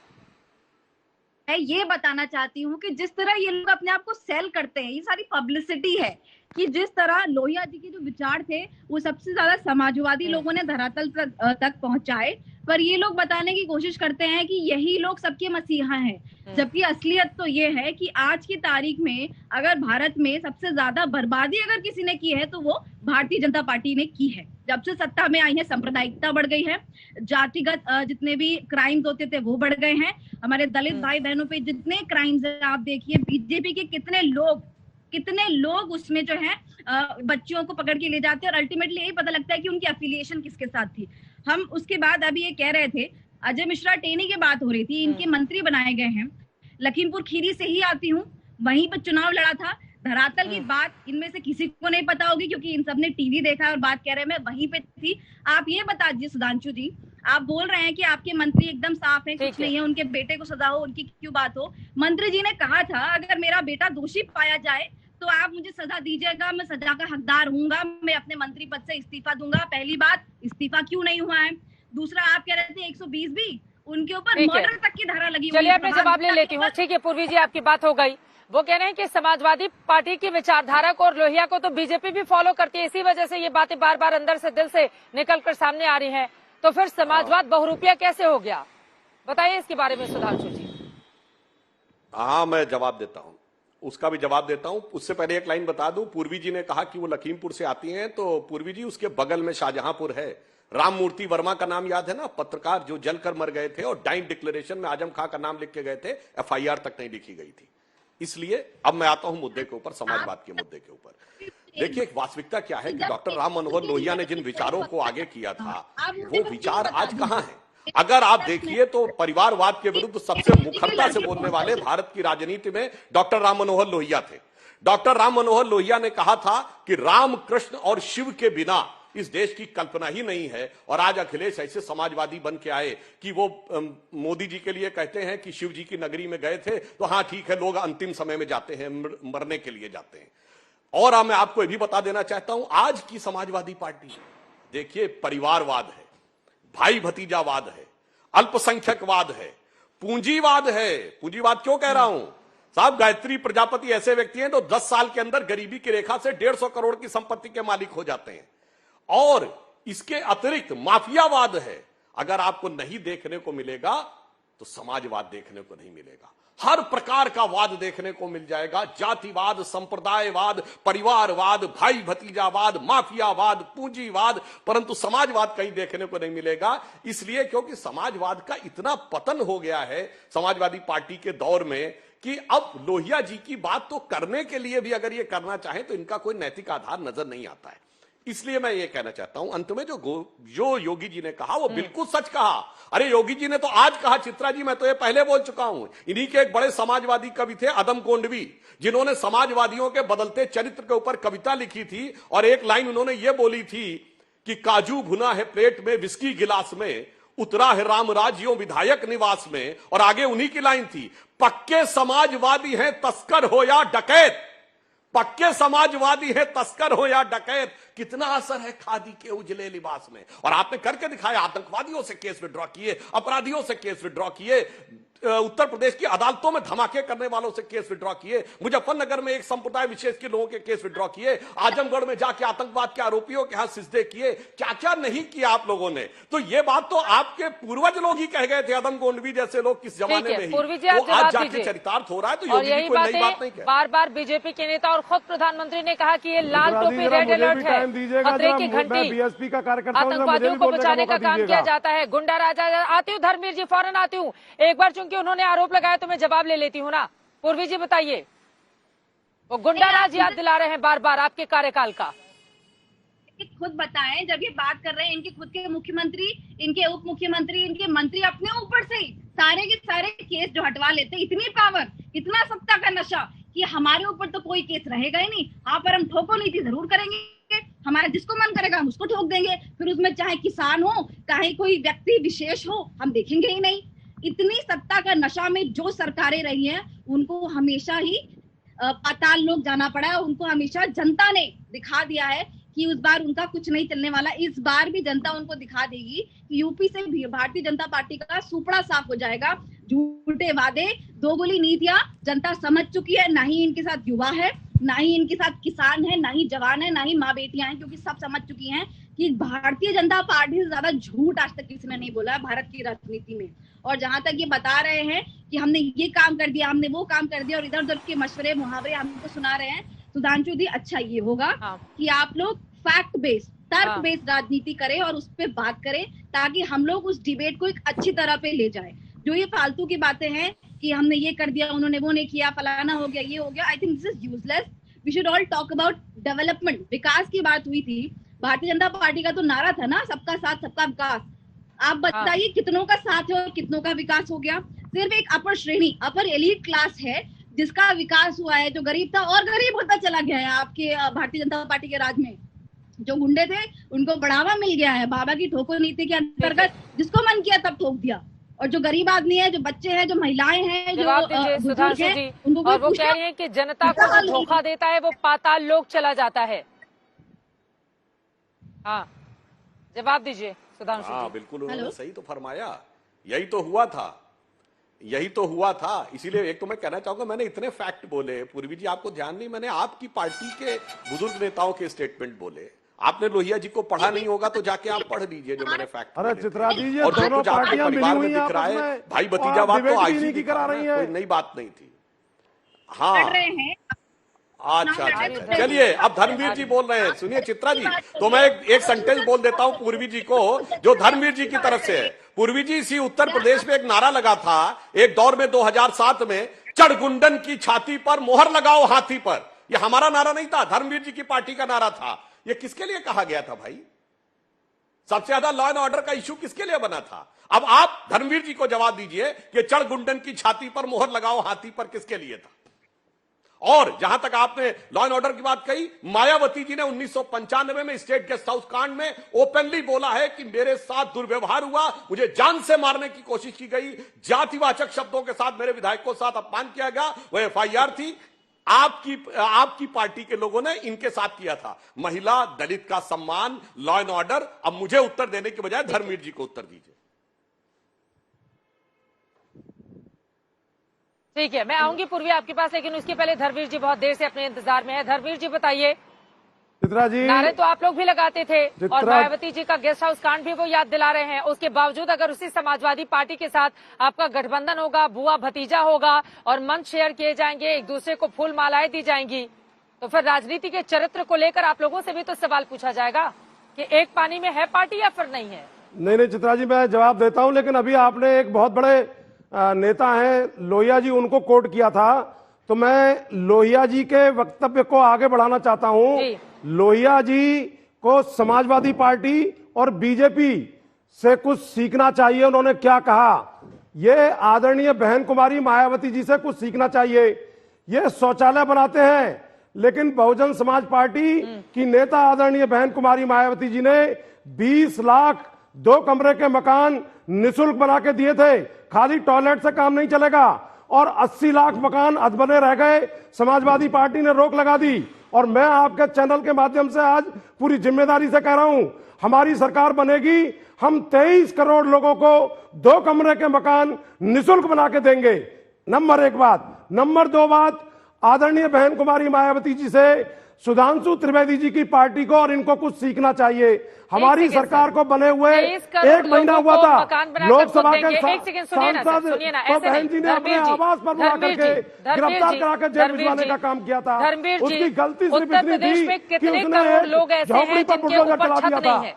मैं ये बताना चाहती हूँ कि जिस तरह ये लोग अपने आप को सेल करते हैं, ये सारी पब्लिसिटी है कि जिस तरह लोहिया जी के जो विचार थे वो सबसे ज्यादा समाजवादी लोगों ने धरातल तक पहुंचाए, पर ये लोग बताने की कोशिश करते हैं कि यही लोग सबके मसीहा हैं। जबकि असलियत तो ये है कि आज की तारीख में अगर भारत में सबसे ज्यादा बर्बादी अगर किसी ने की है तो वो भारतीय जनता पार्टी ने की है। जब से सत्ता में आई है, सांप्रदायिकता बढ़ गई है, जातिगत जितने भी क्राइम्स होते थे वो बढ़ गए हैं, हमारे दलित भाई बहनों पे जितने क्राइम्स है आप देखिए, बीजेपी के कितने लोग उसमें जो है बच्चियों को पकड़ के ले जाते हैं और अल्टीमेटली यही पता लगता है कि उनकी एफिलिएशन किसके साथ थी। हम उसके बाद अभी ये कह रहे थे, अजय मिश्रा टेनी की बात हो रही थी, इनके मंत्री बनाए गए हैं, लखीमपुर खीरी से ही आती हूँ, वहीं पर चुनाव लड़ा था। धरातल की बात इनमें से किसी को नहीं पता होगी क्योंकि इन सब ने टीवी देखा और बात कह रहे हैं, मैं वहीं पे थी। आप ये बता दीजिए सुधांशु जी, आप बोल रहे हैं कि आपके मंत्री एकदम साफ है, कुछ नहीं है, उनके बेटे को सजा हो, उनकी क्यों बात हो? मंत्री जी ने कहा था अगर मेरा बेटा दोषी पाया जाए तो आप मुझे सजा दीजिएगा, मैं सजा का हकदार हूंगा, मैं अपने मंत्री पद से इस्तीफा दूंगा। पहली बात, इस्तीफा क्यों नहीं हुआ है? दूसरा, आप कह रहे थे 120 भी, उनके ऊपर मर्डर तक की धारा लगी हुई है। चलिए, अपने जवाब ले लेती हूँ। ठीक है पूर्वी जी, आपकी बात हो गई। वो कह रहे हैं कि समाजवादी पार्टी की विचारधारा को और लोहिया को तो बीजेपी भी फॉलो करती है, इसी वजह से ये बातें बार बार अंदर से, दिल से निकल कर सामने आ रही हैं। तो फिर समाजवाद बहुरूपिया कैसे हो गया? बताइए इसके बारे में सुधांशु जी। हाँ, मैं जवाब देता हूं, उसका भी जवाब देता हूं। उससे पहले एक लाइन बता दूं, पूर्वी जी ने कहा कि वो लखीमपुर से आती हैं, तो पूर्वी जी उसके बगल में शाहजहांपुर है। राममूर्ति वर्मा का नाम याद है ना, पत्रकार जो जलकर मर गए थे और डाइंग डिक्लेरेशन में आजम खां का नाम लिख के गए थे, एफआईआर तक नहीं लिखी गई थी। इसलिए अब मैं आता हूं मुद्दे के ऊपर, समाजवाद के मुद्दे के ऊपर। देखिए, एक वास्तविकता क्या है कि डॉक्टर राम मनोहर लोहिया ने जिन विचारों को आगे किया था, वो विचार आज कहां है? अगर आप देखिए तो परिवारवाद के विरुद्ध सबसे मुखरता से बोलने वाले भारत की राजनीति में डॉक्टर राम मनोहर लोहिया थे। डॉक्टर राम मनोहर लोहिया ने कहा था कि राम, कृष्ण और शिव के बिना इस देश की कल्पना ही नहीं है। और आज अखिलेश ऐसे समाजवादी बन के आए कि वो मोदी जी के लिए कहते हैं कि शिव जी की नगरी में गए थे, तो हाँ ठीक है, लोग अंतिम समय में जाते हैं, मरने के लिए जाते हैं। और मैं आपको ये भी बता देना चाहता हूं, आज की समाजवादी पार्टी देखिए, परिवारवाद है, भाई भतीजावाद है, अल्पसंख्यकवाद है, पूंजीवाद है। पूंजीवाद क्यों कह रहा हूं साहब? गायत्री प्रजापति ऐसे व्यक्ति हैं जो 10 साल के अंदर गरीबी की रेखा से 150 करोड़ की संपत्ति के मालिक हो जाते हैं। और इसके अतिरिक्त माफियावाद है, अगर आपको नहीं देखने को मिलेगा तो समाजवाद देखने को नहीं मिलेगा। हर प्रकार का वाद देखने को मिल जाएगा, जातिवाद, संप्रदायवाद, परिवारवाद, भाई भतीजावाद, माफियावाद, पूंजीवाद, परंतु समाजवाद कहीं देखने को नहीं मिलेगा। इसलिए क्योंकि समाजवाद का इतना पतन हो गया है समाजवादी पार्टी के दौर में कि अब लोहिया जी की बात तो करने के लिए भी अगर ये करना चाहे तो इनका कोई नैतिक आधार नजर नहीं आता है। इसलिए मैं ये कहना चाहता हूं अंत में, जो योगी जी ने कहा वो बिल्कुल सच कहा। अरे योगी जी ने तो आज कहा, चित्रा जी मैं तो ये पहले बोल चुका हूं। इन्हीं के एक बड़े समाजवादी कवि थे अदम कोंडवी, जिन्होंने समाजवादियों के बदलते चरित्र के ऊपर कविता लिखी थी और एक लाइन उन्होंने ये बोली थी कि काजू भुना है प्लेट में विस्की गिलास में, उतरा है रामराज्यों विधायक निवास में। और आगे उन्हीं की लाइन थी, पक्के समाजवादी हैं तस्कर हो या डकैत, पक्के समाजवादी है तस्कर हो या डकैत, कितना असर है खादी के उजले लिबास में। और आपने करके दिखाया, आतंकवादियों से केस विड्रॉ किए, अपराधियों से केस विड्रॉ किए, उत्तर प्रदेश की अदालतों में धमाके करने वालों से केस विड्रॉ किए, मुजफ्फरनगर में एक संप्रदाय विशेष के लोगों के केस विड्रॉ किए, आजमगढ़ में जाके आतंकवाद के आरोपियों के हाथ सिजदे किए, क्या क्या नहीं किया आप लोगों ने। तो ये बात तो आपके पूर्वज लोग ही कह गए थे, अदम कोंडवी जैसे लोग किस जमाने में ही, तो आज जाके चरितार्थ हो रहा है। तो योगी जी कोई नई बात नहीं कह। बार बार बीजेपी के नेता और खुद प्रधानमंत्री ने कहा कि ये लाल टोपी रेड अलर्ट है, खतरे की घंटी, बीएसपी का कार्यकर्ता आतंकवादियों को बचाने का काम किया जाता है, गुंडा राजा। आती हूँ धर्मवीर जी, फौरन आती हूँ। एक बार चूंकि उन्होंने आरोप लगाया तो मैं जवाब ले लेती हूँ ना। पूर्वी जी बताइए, वो गुंडा राज याद दिला रहे हैं बार बार आपके कार्यकाल का। खुद बताएं, जब ये बात कर रहे हैं इनके खुद के मुख्यमंत्री, इनके उप मुख्यमंत्री, इनके मंत्री अपने ऊपर से ही सारे के सारे केस जो हटवा लेते, इतनी पावर, इतना सत्ता का नशा कि हमारे ऊपर तो कोई केस रहेगा ही नहीं। हाँ, पर हम ठोको नीति जरूर करेंगे, हमारा जिसको मन करेगा हम उसको ठोक देंगे, फिर उसमें चाहे किसान हो चाहे कोई व्यक्ति विशेष हो, हम देखेंगे ही नहीं। इतनी सत्ता का नशा में जो सरकारें रही हैं उनको हमेशा ही पाताल लोक जाना पड़ा है। उनको हमेशा जनता ने दिखा दिया है कि उस बार उनका कुछ नहीं चलने वाला। इस बार भी जनता उनको दिखा देगी कि यूपी से भारतीय जनता पार्टी का सुपड़ा साफ हो जाएगा। झूठे वादे, दोगुली नीतियां जनता समझ चुकी है। ना ही इनके साथ युवा है, ना ही इनके साथ किसान है, ना ही जवान है, ना ही माँ बेटियां हैं, क्योंकि सब समझ चुकी हैं कि भारतीय जनता पार्टी से ज्यादा झूठ आज तक किसी ने नहीं बोला भारत की राजनीति में। और जहां तक ये बता रहे हैं कि हमने ये काम कर दिया, हमने वो काम कर दिया और इधर उधर के मशवरे मुहावरे हमको सुना रहे हैं, सुधांशु जी, अच्छा ये होगा कि आप लोग फैक्ट बेस्ड, तर्क बेस्ड राजनीति करें और उस पर बात करें, ताकि हम लोग उस डिबेट को एक अच्छी तरह पे ले जाए। जो ये फालतू की बातें हैं कि हमने ये कर दिया, उन्होंने वो नहीं किया, फलाना हो गया, ये हो गया, I think this is useless. We should all talk about development. विकास की बात हुई थी, भारतीय जनता पार्टी का तो नारा था ना, सबका साथ सबका विकास। आप बताइए कितनों का साथ है और कितनों का विकास हो गया? सिर्फ एक अपर श्रेणी, अपर एलीट क्लास है जिसका विकास हुआ है। जो गरीब था और गरीब होता चला गया है आपके भारतीय जनता पार्टी के राज में। जो गुंडे थे उनको बढ़ावा मिल गया है बाबा की ठोको नीति के अंतर्गत, जिसको मन किया तब ठोक दिया। और जो गरीब आदमी है, जो बच्चे हैं, जो महिलाएं हैं, जो सुधांशु जी, और वो कह रही हैं कि जनता को जो धोखा देता है वो पाताल लोक चला जाता है। हाँ, जवाब दीजिए सुधांशु जी। हाँ बिल्कुल, उन्होंने सही तो फरमाया, यही तो हुआ था, यही तो हुआ था। इसीलिए एक तो मैं कहना चाहूंगा, मैंने इतने फैक्ट बोले, पूर्वी जी आपको ध्यान नहीं, मैंने आपकी पार्टी के बुजुर्ग नेताओं के स्टेटमेंट बोले। आपने लोहिया जी को पढ़ा नहीं होगा तो जाके आप पढ़ लीजिए जो मैंने फैक्ट। अरे चित्रा जी, ये और जो दोनों कुछ आपके पार्टियां परिवार मिली में हुई दिख रहा है, भाई भतीजावाद तो आईसी की करा रही है, कोई नई बात नहीं थी। हाँ अच्छा, चलिए अब धर्मवीर जी बोल रहे हैं, सुनिए चित्रा जी, तो मैं एक सेंटेंस बोल देता हूं पूर्वी जी को, जो धर्मवीर जी की तरफ से है। पूर्वी जी, इसी उत्तर प्रदेश में एक नारा लगा था एक दौर में 2007 में, चढ़ गुंडन की छाती पर मोहर लगाओ हाथी पर। यह हमारा नारा नहीं था, धर्मवीर जी की पार्टी का नारा था। यह किसके लिए कहा गया था भाई? सबसे ज्यादा लॉ एंड ऑर्डर का इश्यू किसके लिए बना था? अब आप धर्मवीर जी को जवाब दीजिए कि चढ़ गुंडन की छाती पर मोहर लगाओ हाथी पर किसके लिए था? और जहां तक आपने लॉ एंड ऑर्डर की बात कही, मायावती जी ने 1995 में स्टेट गेस्ट हाउस कांड में ओपनली बोला है कि मेरे साथ दुर्व्यवहार हुआ, मुझे जान से मारने की कोशिश की गई, जातिवाचक शब्दों के साथ मेरे विधायकों के साथ अपमान किया गया। वह एफआईआर थी, आपकी पार्टी के लोगों ने इनके साथ किया था। महिला दलित का सम्मान, लॉ एंड ऑर्डर। अब मुझे उत्तर देने के बजाय धर्मवीर जी को उत्तर दीजिए। ठीक है, मैं आऊंगी पूर्वी आपके पास, लेकिन उसके पहले धर्मवीर जी बहुत देर से अपने इंतजार में है। धर्मवीर जी बताइए। चित्रा जी, नारे तो आप लोग भी लगाते थे और चित्रा- मायावती जी का गेस्ट हाउस कांड भी वो याद दिला रहे हैं। उसके बावजूद अगर उसी समाजवादी पार्टी के साथ आपका गठबंधन होगा, बुआ भतीजा होगा और मंच शेयर किए जाएंगे, एक दूसरे को फूल मालाएं दी जाएंगी, तो फिर राजनीति के चरित्र को लेकर आप लोगों से भी तो सवाल पूछा जाएगा कि एक पानी में है पार्टी या फिर नहीं है। नहीं चित्रा जी, मैं जवाब देता हूं, लेकिन अभी आपने एक बहुत बड़े नेता हैं लोहिया जी, उनको कोट किया था, तो मैं लोहिया जी के वक्तव्य को आगे बढ़ाना चाहता हूं। लोहिया जी को समाजवादी पार्टी और बीजेपी से कुछ सीखना चाहिए। उन्होंने क्या कहा, ये आदरणीय बहन कुमारी मायावती जी से कुछ सीखना चाहिए। ये शौचालय बनाते हैं, लेकिन बहुजन समाज पार्टी की नेता आदरणीय बहन कुमारी मायावती जी ने 20 लाख 2 कमरे के मकान निःशुल्क बना के दिए थे। खाली टॉयलेट से काम नहीं चलेगा, और 80 लाख मकान अधबने रह गए, समाजवादी पार्टी ने रोक लगा दी। और मैं आपके चैनल के माध्यम से आज पूरी जिम्मेदारी से कह रहा हूं, हमारी सरकार बनेगी, हम 23 करोड़ लोगों को 2 कमरे के मकान निःशुल्क बना के देंगे। नंबर 1 बात। नंबर 2 बात, आदरणीय बहन कुमारी मायावती जी से सुधांशु त्रिवेदी जी की पार्टी को और इनको कुछ सीखना चाहिए। हमारी सरकार को बने हुए 1 महीना हुआ था, लोकसभा के सांसद तो बहन जी ने अपने आवास पर बुला करके गिरफ्तार करा के जेल भिजवाने का काम किया था। उसकी गलती सिर्फ इतनी थी कि उसने झोपड़ी पर बुलडोजर चला दिया था।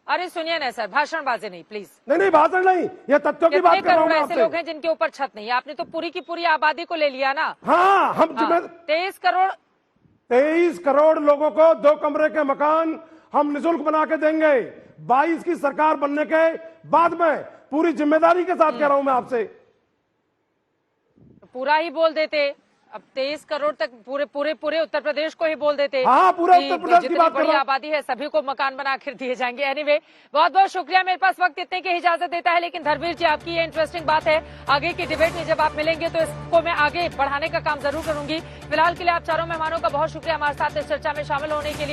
अरे सुनिए ना सर, भाषणबाजी नहीं प्लीज। नहीं भाषण नहीं, ये तथ्यों की बात कर रहा हूँ। ऐसे लोग हैं जिनके ऊपर छत नहीं है। आपने तो पूरी की पूरी आबादी को ले लिया ना। हाँ, हम 23 करोड़ लोगों को 2 कमरे के मकान हम निःशुल्क बना के देंगे। 22 की सरकार बनने के बाद में पूरी जिम्मेदारी के साथ कह रहा हूं मैं आपसे। पूरा ही बोल देते, अब 23 करोड़ तक पूरे उत्तर प्रदेश को ही बोल देते। हाँ, पूरे उत्तर प्रदेश की बात कर रहा हूं। बड़ी आबादी है, सभी को मकान बना कर दिए जाएंगे। एनीवे, बहुत बहुत शुक्रिया। मेरे पास वक्त इतने की इजाजत देता है, लेकिन धर्मवीर जी, आपकी ये इंटरेस्टिंग बात है। आगे की डिबेट में जब आप मिलेंगे तो इसको मैं आगे बढ़ाने का काम जरूर करूंगी। फिलहाल के लिए आप चारों मेहमानों का बहुत शुक्रिया हमारे साथ इस चर्चा में शामिल होने के लिए।